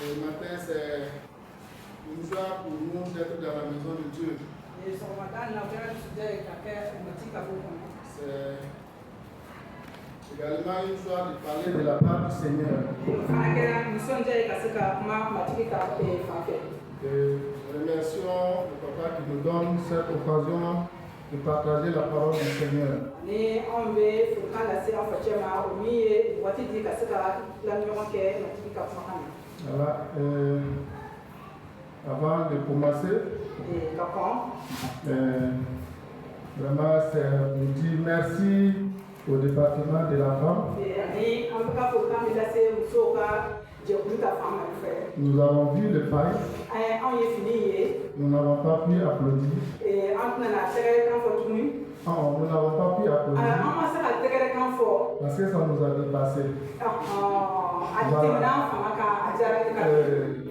Le matin, c'est une joie pour nous d'être dans la maison de Dieu. C'est également une joie de parler de la part du Seigneur. Et remercions le papa qui nous donne cette occasion de partager la parole du Seigneur. Voilà. Avant de commencer, vraiment c'est pour dire merci au département de la femme. Nous avons vu le paille. Nous n'avons pas pu applaudir. Nous n'avons pas pu applaudir parce que ça nous a dépassé. Voilà.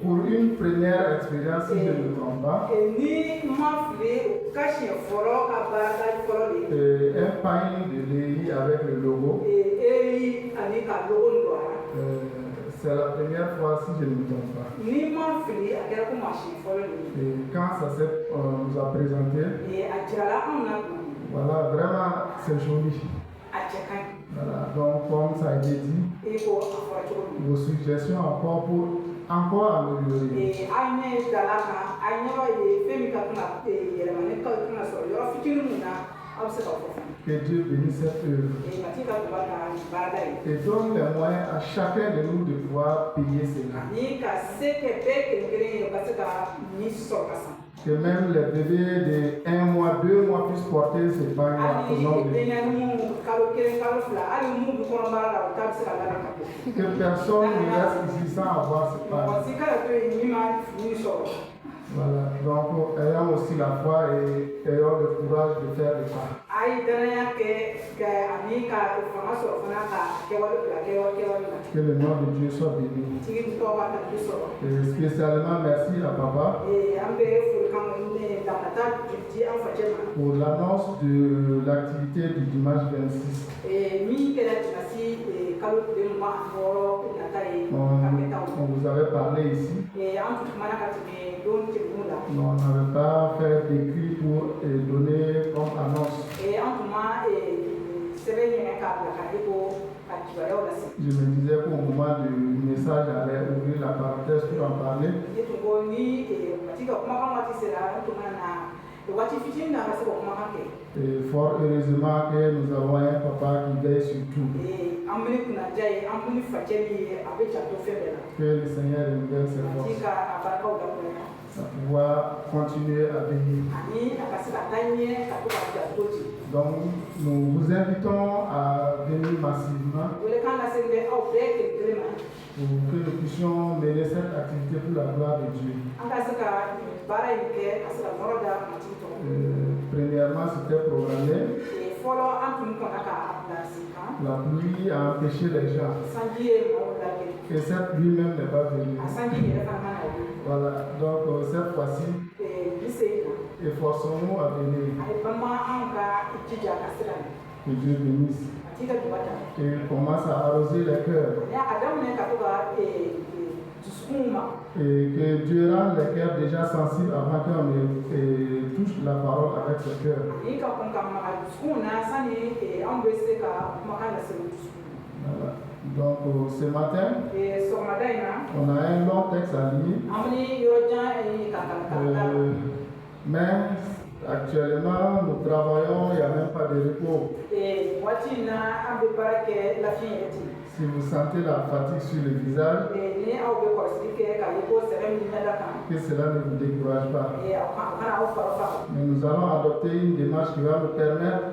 Pour une première expérience, si je ne me trompe pas, un paille de Léhi avec le logo. C'est la première fois, si je ne me trompe pas. Et quand ça nous a présenté, voilà, vraiment, c'est joli. Voilà, donc comme ça a été dit, vos suggestions encore pour améliorer. Que Dieu bénisse cette œuvre et donne les moyens à chacun de nous de pouvoir payer cela. Que même les bébés de 1 mois, 2 mois puissent porter ces pailles-là au nom de Dieu. Que personne ne reste ici sans avoir ces pailles. Voilà, donc ayons aussi la foi et ayons le courage de faire le pas. Que le nom de Dieu soit béni. Et spécialement merci à papa pour l'annonce de l'activité du dimanche 26. On vous avait parlé ici. On n'avait pas fait d'écrit pour donner comme annonce. Je me disais qu'au moment du message, j'allais ouvrir la parenthèse pour en parler. Et fort heureusement que nous avons un papa qui veille sur tout. Que le Seigneur nous donne ses forces à pouvoir continuer à veiller. Donc, nous vous invitons à venir massivement pour que nous puissions mener cette activité pour la gloire de Dieu. Premièrement, c'était programmé. La pluie a empêché les gens. Et cette pluie même n'est pas venue. Voilà, donc cette fois-ci, efforçons-nous à venir. Que Dieu bénisse. Et commence à arroser les cœurs. Et que Dieu rende les cœurs déjà sensibles avant qu'on touche la parole avec ce cœur. Voilà. Donc ce matin, on a un long texte à lire. Mais actuellement, nous travaillons, il n'y a même pas de repos. Si vous sentez la fatigue sur le visage, que cela ne vous décourage pas. Mais nous allons adopter une démarche qui va nous permettre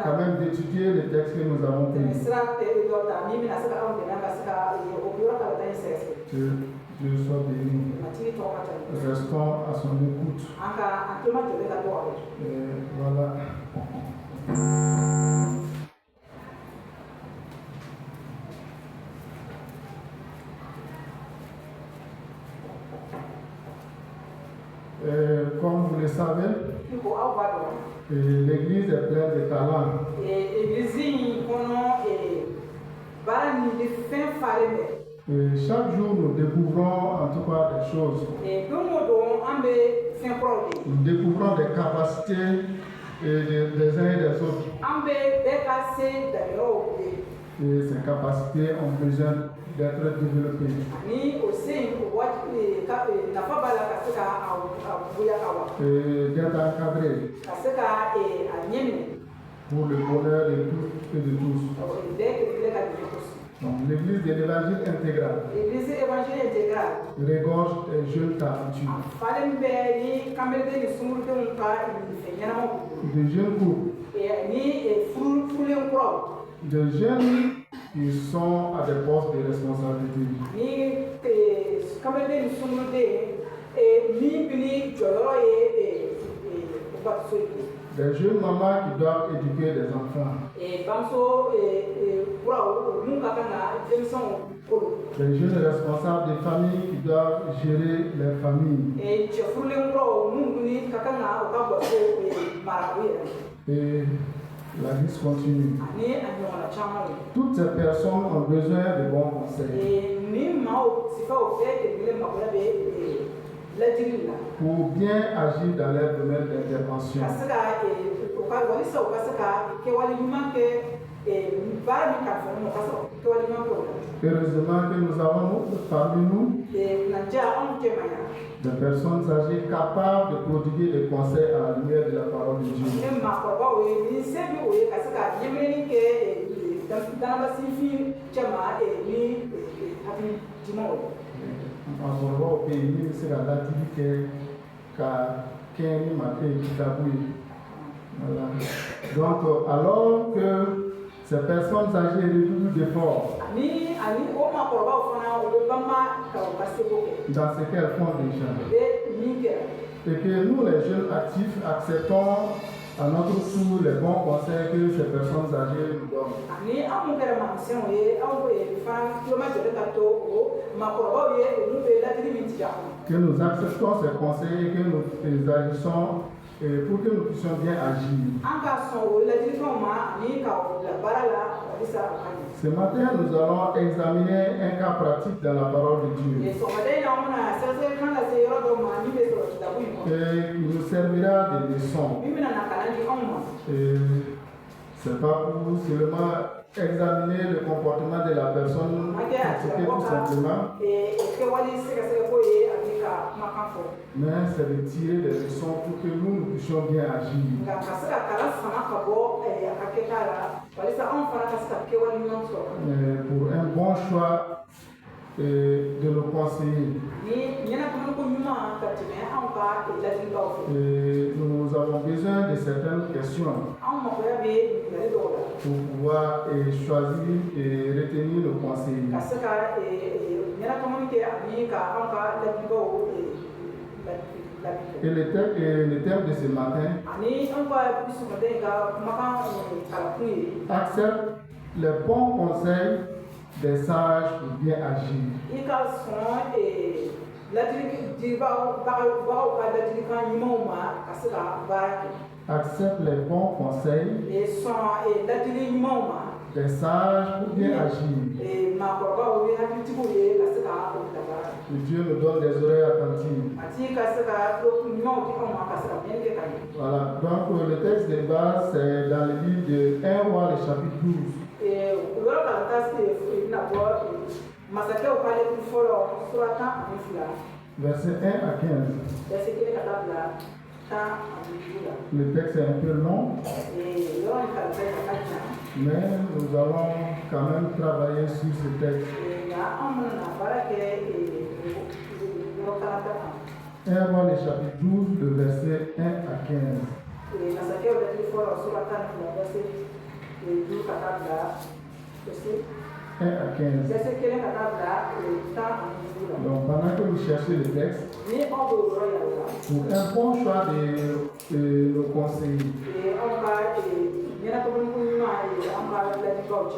quand même d'étudier les textes que nous avons pris. Que Dieu soit béni. Restons à son écoute. Et voilà. Comme vous le savez, l'église est pleine de talents. Et chaque jour, nous découvrons en tout cas des choses. Nous découvrons des capacités des uns et des autres. Et ces capacités ont besoin d'être développées. Et d'être encadrées pour le bonheur de tous et de tous. Donc, l'église de l'évangile intégral regorge des jeunes talentueux, de jeunes couples, de jeunes qui sont à des postes de responsabilité, des jeunes mamans qui doivent éduquer des enfants, des jeunes responsables de familles qui doivent gérer les familles. Et la liste continue. Toutes ces personnes ont besoin de bons conseils pour bien agir dans leur domaine d'intervention. Heureusement que nous avons parmi nous des personnes âgées capables de prodiguer des conseils à la lumière de la parole de Dieu. Donc, alors que ces personnes âgées redoublent d'efforts dans ce qu'elles font déjà, et que nous, les jeunes actifs, acceptons à notre tour les bons conseils que ces personnes âgées nous donnent. Que nous acceptons ces conseils et que nous agissons pour que nous puissions bien agir. Ce matin, nous allons examiner un cas pratique dans la parole de Dieu. Et il nous servira de leçon. C'est pas pour seulement examiner le comportement de la personne, critiquer tout simplement, mais c'est de tirer des leçons pour que nous puissions bien agir. Pour un bon choix de nos conseillers. Nous avons besoin de certaines questions pour pouvoir choisir et retenir nos conseillers. Et le thème de ce matin, accepte les bons conseils des sages pour bien agir. Accepte les bons conseils des sages pour bien agir. Que Dieu nous donne des oreilles attentives. Voilà, donc le texte de base, c'est dans le livre de 1 Roi, le chapitre 12. Verset 1 à 15. Le texte est un peu long, mais nous allons quand même travailler sur ce texte. 1 Roi, le chapitre 12, le verset 1 à 15. 1 à 15. Donc, pendant que vous cherchez le texte, pour un bon choix de nos conseillers,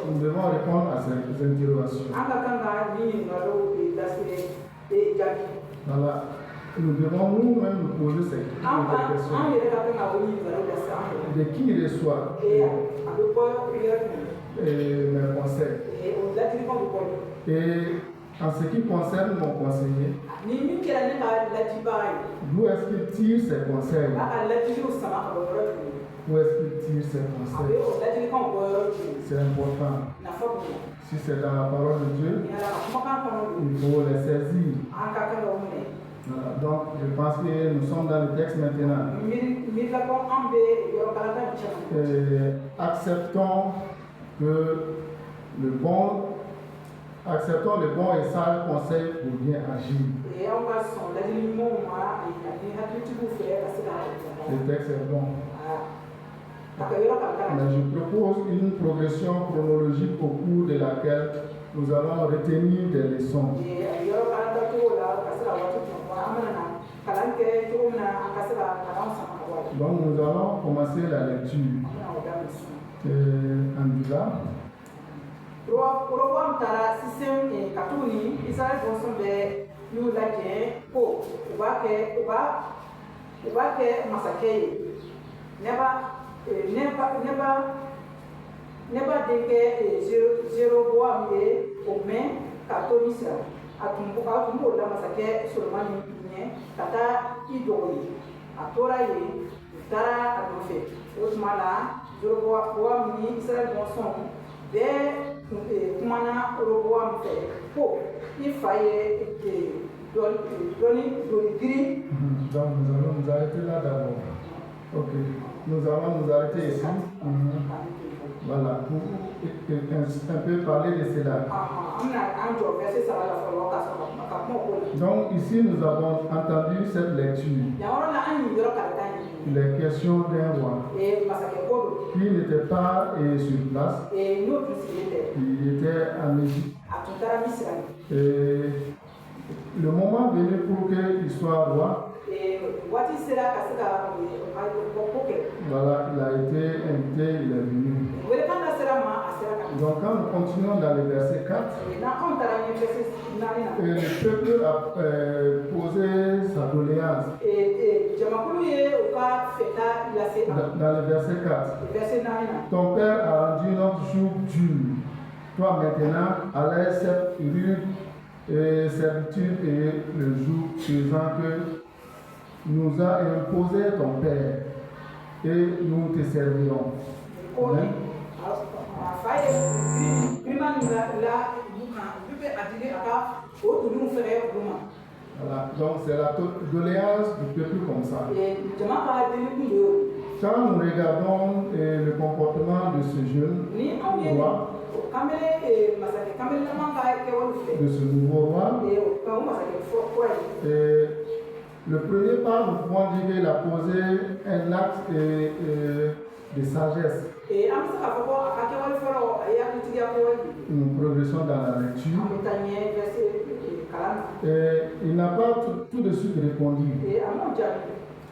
nous devons répondre à ces interrogations. Voilà. Nous devons nous-mêmes nous poser ces questions. De qui il reçoit mes conseils? Et En ce qui concerne mon conseiller, d'où est-ce qu'il tire ses conseils? Où est-ce qu'il tire ses conseils? C'est important. Si c'est dans la parole de Dieu, il faut les saisir. Voilà. Donc, je pense que nous sommes dans le texte maintenant. Acceptons le bon et sage conseil pour bien agir. Le texte est bon. Mais je propose une progression chronologique au cours de laquelle nous allons retenir des leçons. Donc nous allons commencer la lecture. Andula. Neba deke zero boa me o men kato misra atumbo la masake Solomani nye kata idoli atora ye dara adofe otmala zero boa mi Israel bonson be kumana roboa mfe po ifaye doni giri. Donc nous allons nous arrêter là d'abord. Ok, nous allons nous arrêter ici. Voilà, pour un peu parler de cela. Donc ici nous avons entendu cette lecture. Les questions d'un roi qui n'était pas sur place. Il était en Égypte. Et le moment venu pour qu'il soit roi. Voilà, il a été invité, il est venu. Donc quand nous continuons dans le verset 4, le peuple a posé sa doléance. Dans le verset 4, ton père a rendu notre jour dur. Toi maintenant, allez cette rude servitude et le jour présent que nous a imposé ton père, et nous te servirons. Amen. Voilà, donc c'est la doléance du peuple comme ça. Quand nous regardons le comportement de ce jeune roi, de ce nouveau roi, le premier pas, nous pouvons dire qu'il a posé un acte de sagesse. Une progression dans la lecture. Il n'a pas tout de suite répondu.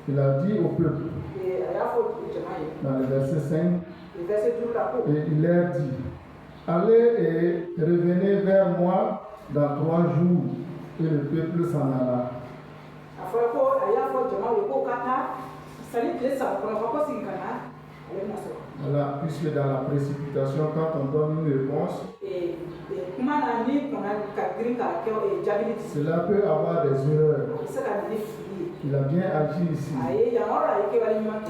Il a dit au peuple, dans le verset 5, et il leur dit, allez et revenez vers moi dans 3 jours. Et le peuple s'en alla. Voilà, puisque dans la précipitation, quand on donne une réponse, cela peut avoir des erreurs. Il a bien agi ici.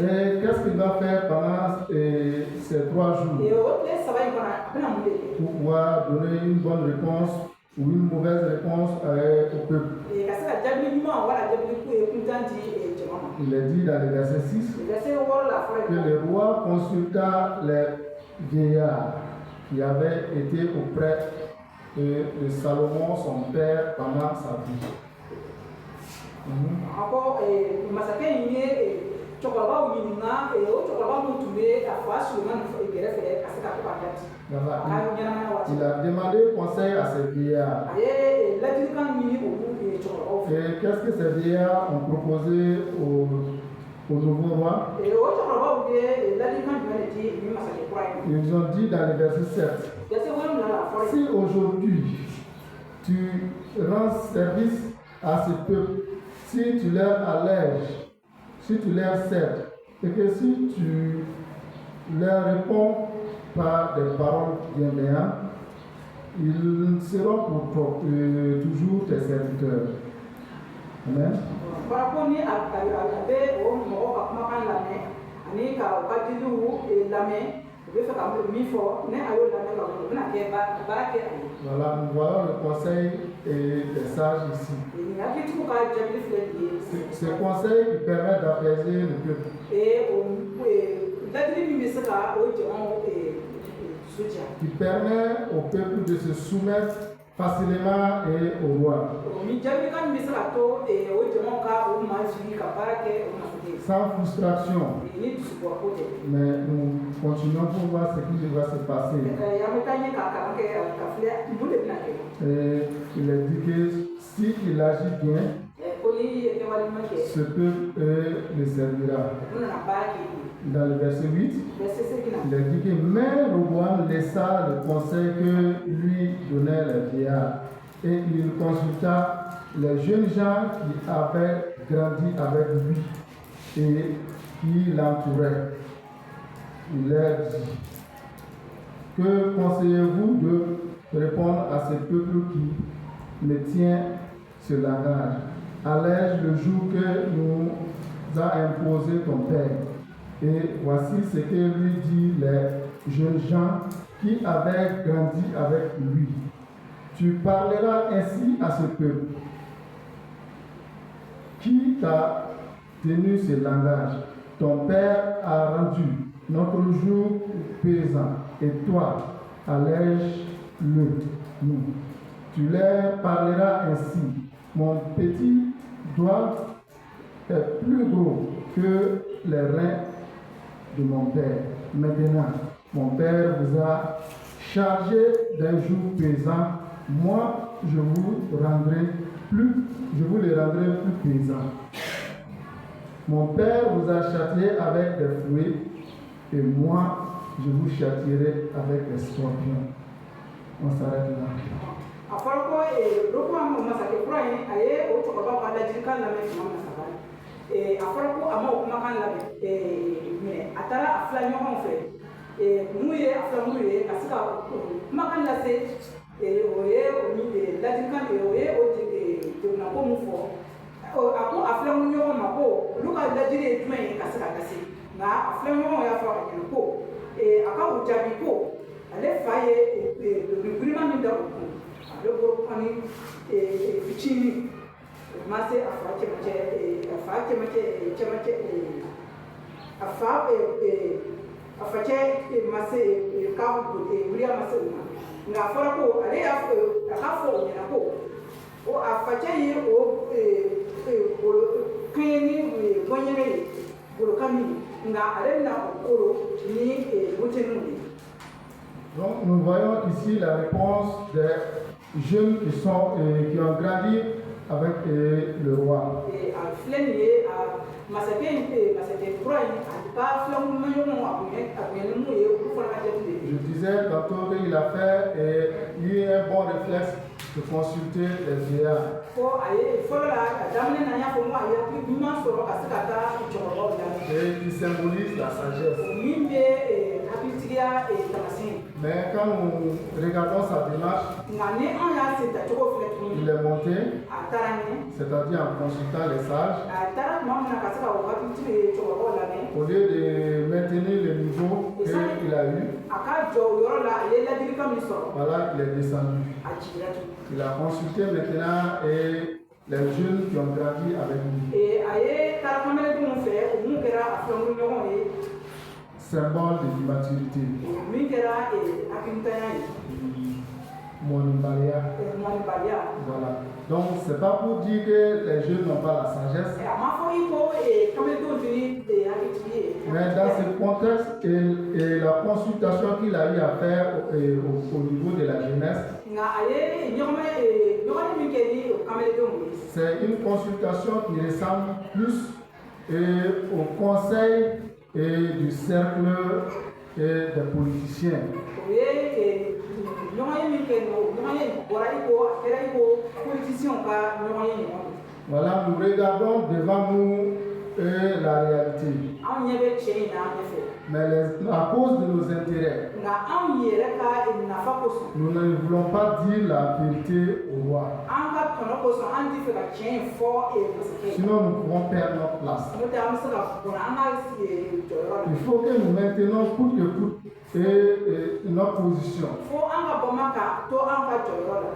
Et qu'est-ce qu'il va faire pendant ces 3 jours pour pouvoir donner une bonne réponse ou une mauvaise réponse au peuple? Il est dit dans le verset 6 que le roi consulta les vieillards qui avaient été auprès de Salomon, son père, pendant sa vie. Il a demandé conseil à ses vieillards. Et qu'est-ce que ces vieillards ont proposé au nouveau roi? Ils ont dit dans le verset 7, si aujourd'hui tu rends service à ce peuple, si tu leur allèges, si tu leur cèdes, et que si tu leur réponds par des paroles bienveillantes, ils seront pour toi, toujours tes serviteurs. Amen. Voilà, nous voyons le conseil des sages ici. Ce conseil qui permet d'apaiser le peuple. Qui permet au peuple de se soumettre facilement et au roi. Sans frustration. Mais nous continuons pour voir ce qui va se passer. Et il est dit que s'il agit bien, ce peuple le servira. Dans le verset 8, il est dit que même Roboam laissa le conseil que lui donnait les vieillards et il consulta les jeunes gens qui avaient grandi avec lui et qui l'entouraient. Il leur dit: que conseillez-vous de répondre à ce peuple qui me tient ce langage? Allège le jour que nous a imposé ton père. Et voici ce que lui dit les jeunes gens qui avaient grandi avec lui. Tu parleras ainsi à ce peuple. Qui t'a tenu ce langage? Ton père a rendu notre jour pesant, et toi, allège-le nous. Tu leur parleras ainsi. Mon petit doigt est plus gros que les reins de mon père. Maintenant, mon père vous a chargé d'un jour pesant. Moi, je vous les rendrai plus pesants. Mon père vous a châtié avec des fouets, et moi, je vous châtierai avec des scorpions. On s'arrête là. Donc nous voyons ici la réponse des jeunes qui ont grandi avec le roi. Je disais tantôt qu'il a fait eu un bon réflexe de consulter les vieillards. Et qui symbolise la sagesse. Mais quand nous regardons sa démarche, il est monté, c'est-à-dire en consultant les sages, au lieu de maintenir le niveau qu'il a eu, voilà, il est descendu. Il a consulté maintenant et les jeunes qui ont grandi avec lui. Symbole de maturité. Monimbalia. Voilà. Donc, ce n'est pas pour dire que les jeunes n'ont pas la sagesse. Mais dans ce contexte et la consultation qu'il a eu à faire au niveau de la jeunesse, c'est une consultation qui ressemble plus au conseil du cercle des politiciens. Voilà, nous regardons devant nous et la réalité. Mais à cause de nos intérêts, nous ne voulons pas dire la vérité au roi. Sinon, nous pourrons perdre notre place. Il faut que nous maintenons coûte que coûte notre position.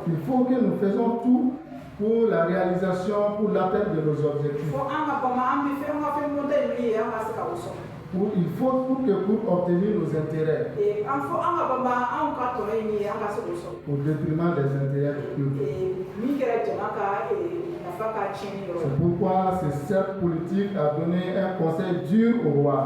Il faut que nous faisons tout pour la réalisation, pour l'atteinte de nos objectifs. Il faut coûte que coûte obtenir nos intérêts au détriment des intérêts du peuple. C'est pourquoi c'est cette politique a donné un conseil dur au roi.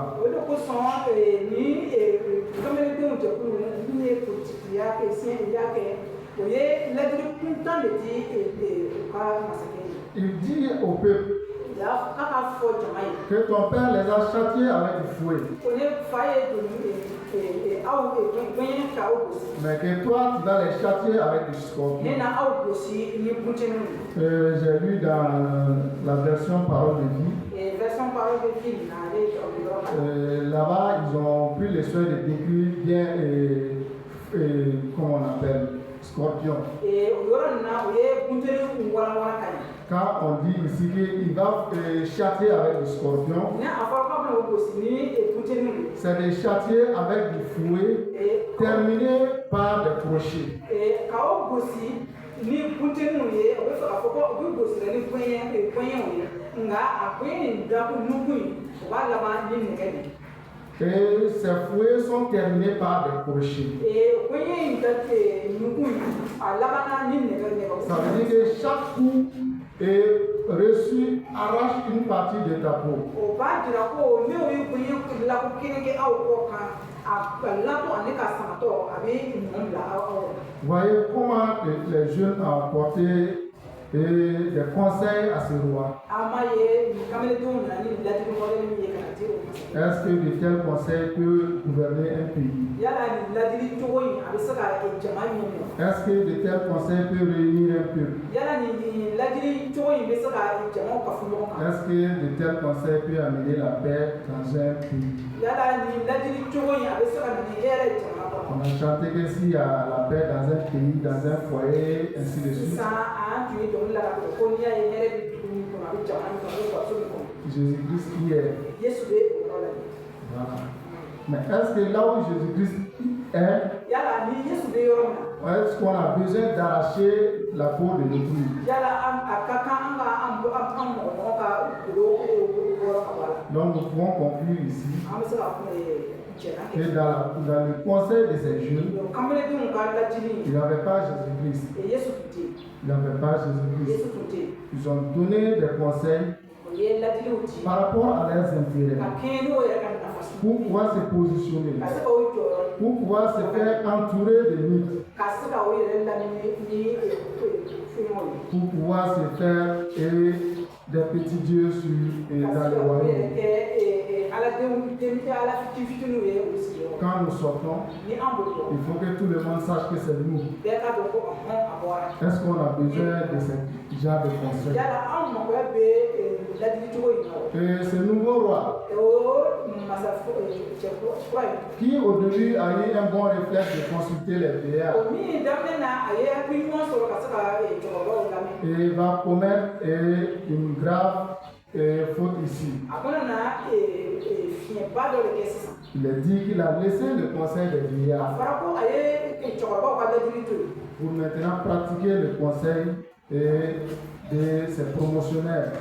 Il dit au peuple que ton père les a châtiés avec du fouet, mais que toi tu vas les châtier avec du scorpion. J'ai lu dans la version Parole de vie. Là-bas, ils ont pris les soins de décrire bien, comment on appelle, scorpion. Quand on dit ici qu'il va châtier avec du scorpion, c'est des châtier avec du fouet terminé par des crochets. Et ces fouets sont terminés par des crochets. Ça veut dire que chaque coup reçu arrache une partie de ta peau. Voyez comment les jeunes ont apporté des conseils à ce roi. Est-ce que de tels conseils peuvent gouverner un pays? Est-ce que de tels conseils peuvent réunir un peuple? Est-ce que de tels conseils peuvent amener la paix dans un pays? On a chanté que s'il y a la paix dans un pays, dans un foyer, ainsi de suite. Jésus-Christ qui est. Voilà. Mais est-ce que là où Jésus-Christ est, est-ce qu'on a besoin d'arracher la peau de l'époux? Donc nous pouvons conclure ici que dans le conseil de ces jeunes, il n'y avait pas Jésus-Christ. Il n'y avait pas Jésus-Christ. Ils ont donné des conseils par rapport à leurs intérêts, pour pouvoir se positionner, pour pouvoir se faire entourer de mythes, pour pouvoir se faire des petits dieux dans le royaume. Quand nous sortons, il faut que tout le monde sache que c'est nous. Est-ce qu'on a besoin de ce genre de conseils? Et ce nouveau roi, qui au début a eu un bon réflexe de consulter les vieillards, et va commettre une grave faute ici. Il a dit qu'il a laissé le conseil des vieillards pour maintenant pratiquer le conseil de ses promotionnaires.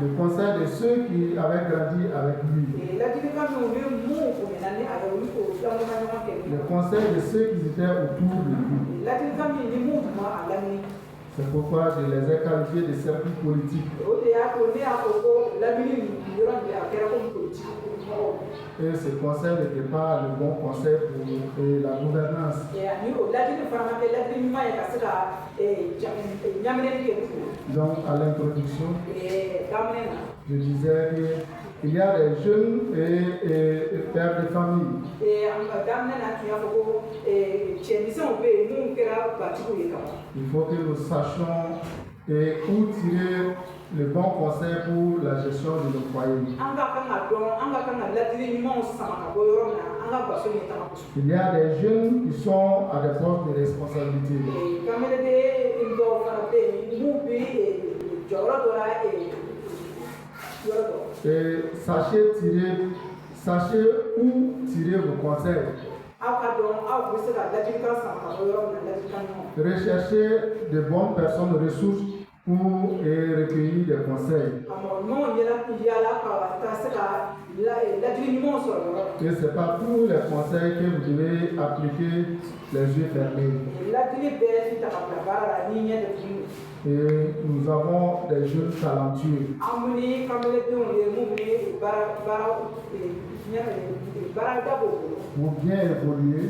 Le conseil de ceux qui avaient grandi avec lui. Le conseil de ceux qui étaient autour de lui. C'est pourquoi je les ai qualifiés de cercles politiques. Et ce conseil n'était pas le bon conseil pour la gouvernance. Donc, à l'introduction, je disais qu'il y a des jeunes et pères de famille. Il faut que nous sachions et où tirer le bon conseil pour la gestion de nos foyers. Il y a des jeunes qui sont à des postes de responsabilité. Et sachez où tirer vos conseils. Recherchez de bonnes personnes ressources pour recueillir des conseils. Et c'est pas tous les conseils que vous devez appliquer les yeux fermés. Et nous avons des jeunes talentueux. Pour bien évoluer,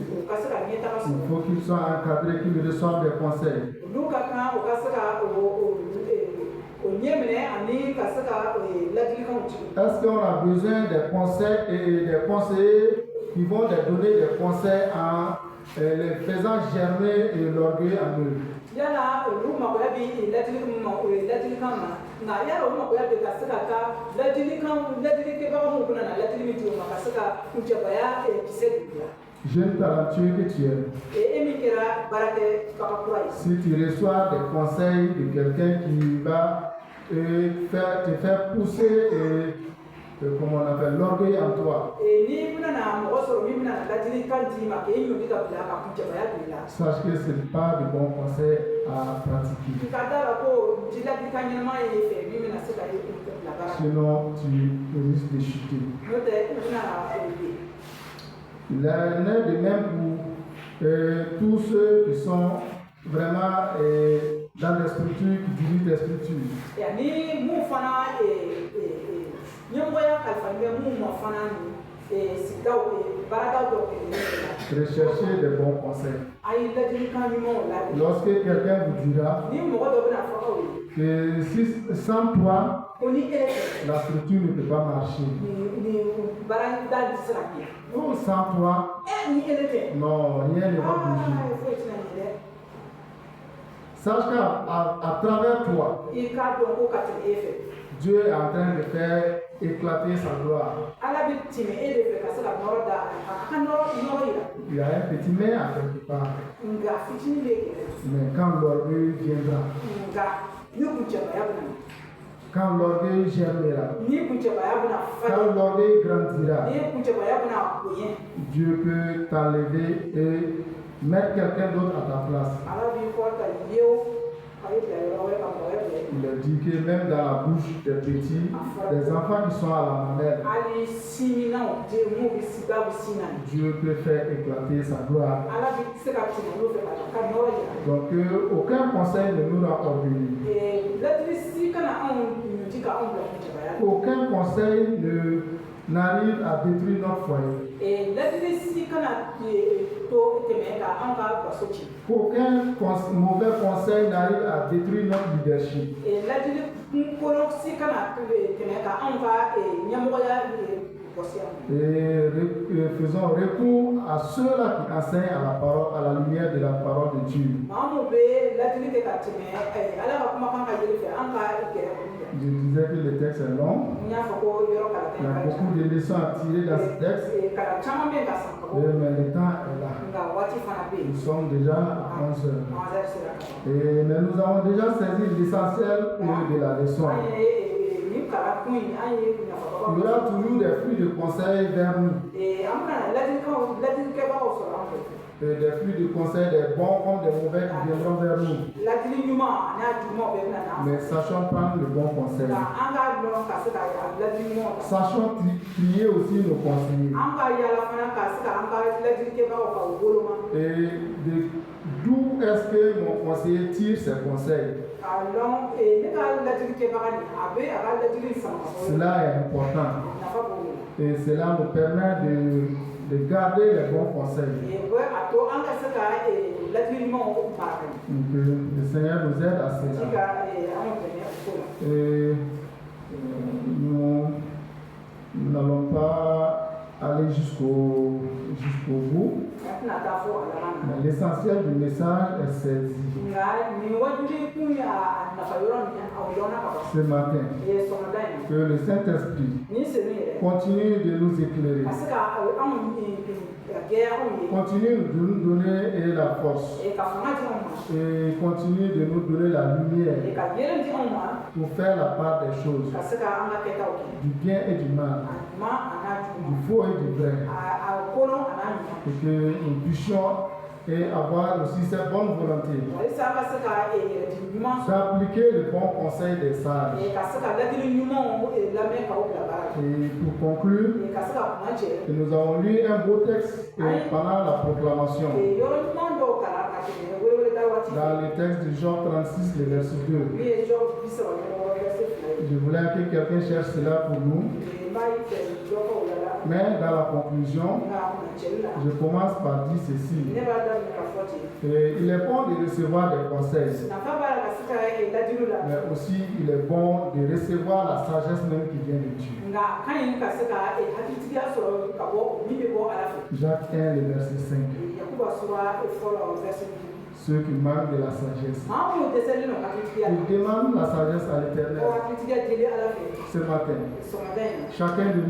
il faut qu'ils soient encadrés, qu'ils reçoivent des conseils. Est-ce qu'on a besoin des conseils et des conseillers qui vont donner des conseils en les faisant germer l'orgueil en eux? Jeune talentueux que tu es, si tu reçois des conseils de quelqu'un qui va te faire pousser comment on appelle l'orgueil en toi, sache que ce n'est pas de bons conseils à pratiquer. Sinon tu risques de chuter. Il en est de même pour tous ceux qui sont vraiment dans des structures qui dirigent des structures. Recherchez des bons conseils. Lorsque quelqu'un vous dira que sans toi, la structure ne peut pas marcher. Oh, sans toi, non, rien ne va bouger. Sache qu'à travers toi, Dieu est en train de faire éclater sa gloire. Il y a un petit mais à quelque part. Mais quand l'orgueil viendra, quand l'orgueil germera, quand l'orgueil grandira, Dieu peut t'enlever et mettre quelqu'un d'autre à ta place. Il a dit que même dans la bouche des petits, des enfants qui sont à la mamelle, Dieu peut faire éclater sa gloire. Donc aucun conseil ne nous rend orgueilleux. Aucun conseil n'arrive à détruire notre foyer. Aucun mauvais conseil n'arrive à détruire notre leadership. Et faisons recours à ceux-là qui enseignent à la lumière de la parole de Dieu. Je disais que le texte est long. Il y a beaucoup de leçons à tirer dans ce texte. Mais le temps est là. Nous sommes déjà à 11 heures. Mais nous avons déjà saisi l'essentiel de la leçon. Il y aura toujours des fruits de conseil vers nous. Des fruits de conseil, des bons comme des mauvais qui viendront vers nous. Mais sachons prendre le bon conseil. Sachons trier aussi nos conseillers. Et d'où est-ce que mon conseiller tire ses conseils? Cela est important. Et cela nous permet de garder les bons conseils. Donc, le Seigneur nous aide à cela. Et nous n'allons pas aller jusqu'au bout. Mais l'essentiel du message est saisi. Ce matin, que le Saint-Esprit continue de nous éclairer. Continue de nous donner la force. Et continue de nous donner la lumière pour faire la part des choses, du bien et du mal, du faux et du vrai, et que nous puissions avoir aussi cette bonne volonté d'appliquer le bon conseil des sages. Et pour conclure, nous avons lu un beau texte pendant la proclamation. Dans le texte de Jean 36, le verset 2. Je voulais que quelqu'un cherche cela pour nous. Mais dans la conclusion, je commence par dire ceci. Il est bon de recevoir des conseils, mais aussi il est bon de recevoir la sagesse même qui vient de Dieu. Jacques 1, le verset 5. Ceux qui manquent de la sagesse, ils demandent la sagesse à l'Éternel. Ce matin, chacun de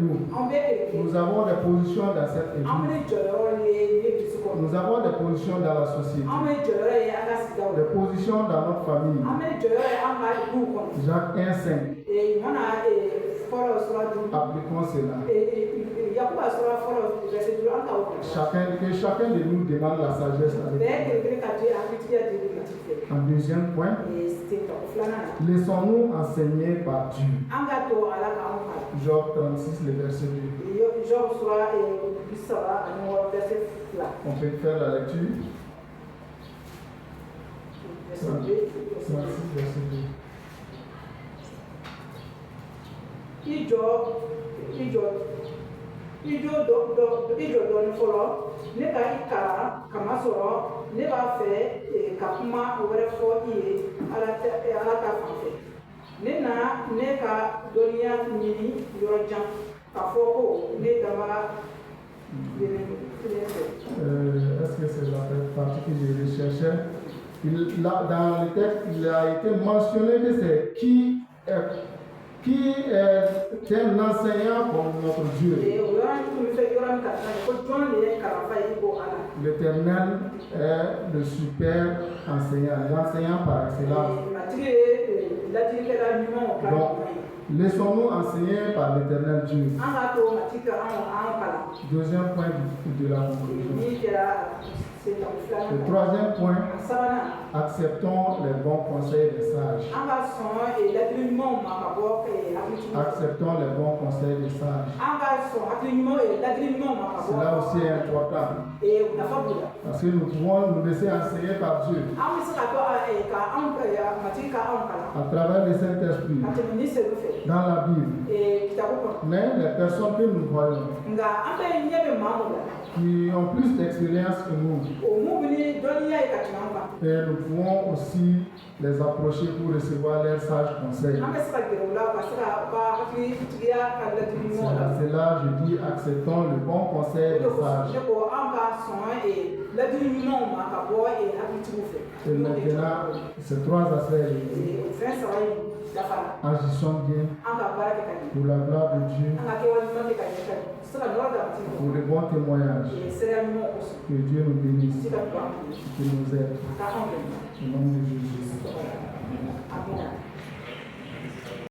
nous avons des positions dans cette église. Nous avons des positions dans la société, des positions dans notre famille. Jacques 1, 5. Appliquons cela. Que chacun de nous demande la sagesse à l'Éternel. En deuxième point, laissons-nous enseigner par Dieu. Job 36, le verset 2. On peut faire la lecture. 36, verset 2. Ijo dɔɔni fɔlɔ ne ka I kalan kama sɔrɔ ne b'a fɛ ka kuma wɛrɛ fɔ I ye ala ta fanfɛ ne ka dɔnniya ɲini yɔrɔ jan k'a fɔ ko ne dama est-ce que c'est la partie que je recherchais? Dans le texte, il a été mentionné que c'est qui est un enseignant comme notre Dieu. L'Éternel est le super enseignant, l'enseignant par excellence. Donc, laissons-nous enseigner par l'Éternel Dieu. Deuxième point de la conclusion. Le troisième point, acceptons les bons conseils des sages. Acceptons les bons conseils des sages. Cela aussi est important. Parce que nous pouvons nous laisser enseigner par Dieu. À travers le Saint-Esprit. Dans la Bible. Mais les personnes que nous voyons, qui ont plus d'expérience que nous, et nous pouvons aussi les approcher pour recevoir leurs sages conseils. C'est là, je dis, acceptons le bon conseil des sages. Et maintenant, ces trois aspects, agissons bien pour la gloire de Dieu, pour le bon témoignage. Que Dieu nous bénisse, qu'il nous aide. Au nom de Jésus. Amen.